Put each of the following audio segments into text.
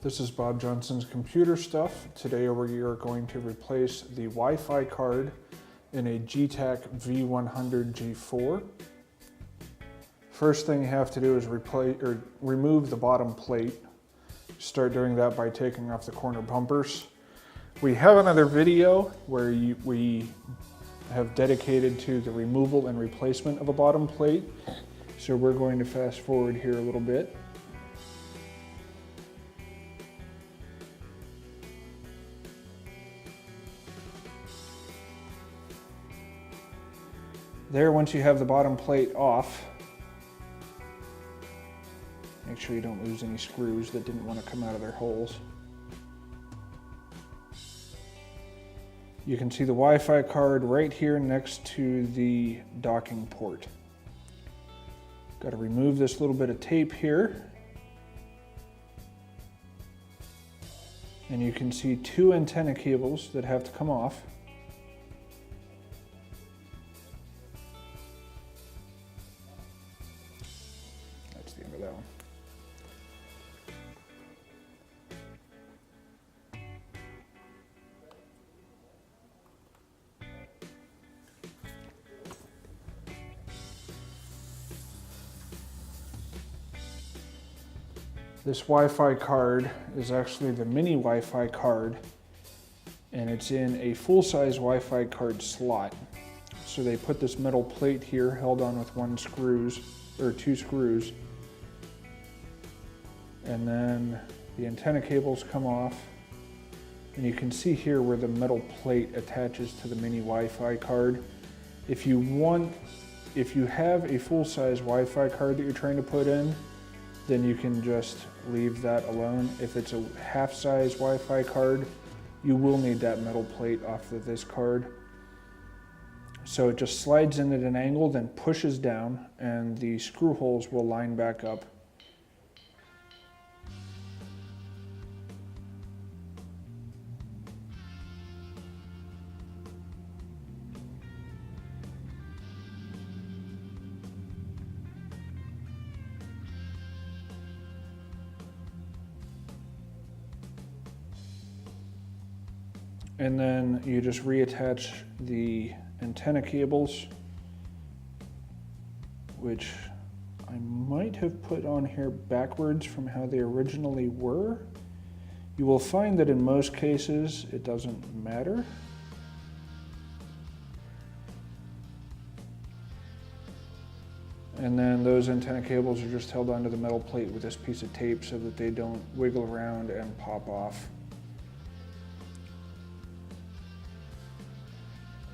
This is Bob Johnson's Computer Stuff. Today we are going to replace the Wi-Fi card in a Getac V100 G4. First thing you have to do is remove the bottom plate. Start doing that by taking off the corner bumpers. We have another video where we have dedicated to the removal and replacement of a bottom plate. So we're going to fast forward here a little bit. There, once you have the bottom plate off, make sure you don't lose any screws that didn't want to come out of their holes. You can see the Wi-Fi card right here next to the docking port. Got to remove this little bit of tape here. And you can see two antenna cables that have to come off. That's the end of that one. This Wi-Fi card is actually the mini Wi-Fi card, and it's in a full-size Wi-Fi card slot. So they put this metal plate here held on with two screws, and then the antenna cables come off, and you can see here where the metal plate attaches to the mini Wi-Fi card. If you have a full-size Wi-Fi card that you're trying to put in, then you can just leave that alone. If it's a half-size Wi-Fi card, you will need that metal plate off of this card. So it just slides in at an angle, then pushes down, and the screw holes will line back up. And then you just reattach the antenna cables, which I might have put on here backwards from how they originally were. You will find that in most cases it doesn't matter. And then those antenna cables are just held onto the metal plate with this piece of tape so that they don't wiggle around and pop off.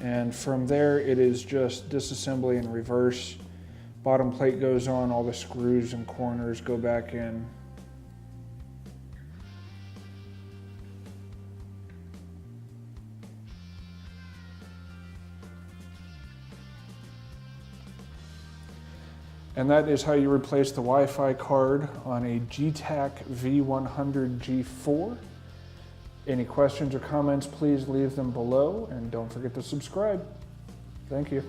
And from there, it is just disassembly in reverse. Bottom plate goes on, all the screws and corners go back in. And that is how you replace the Wi-Fi card on a Getac V100 G4. Any questions or comments, please leave them below, and don't forget to subscribe. Thank you.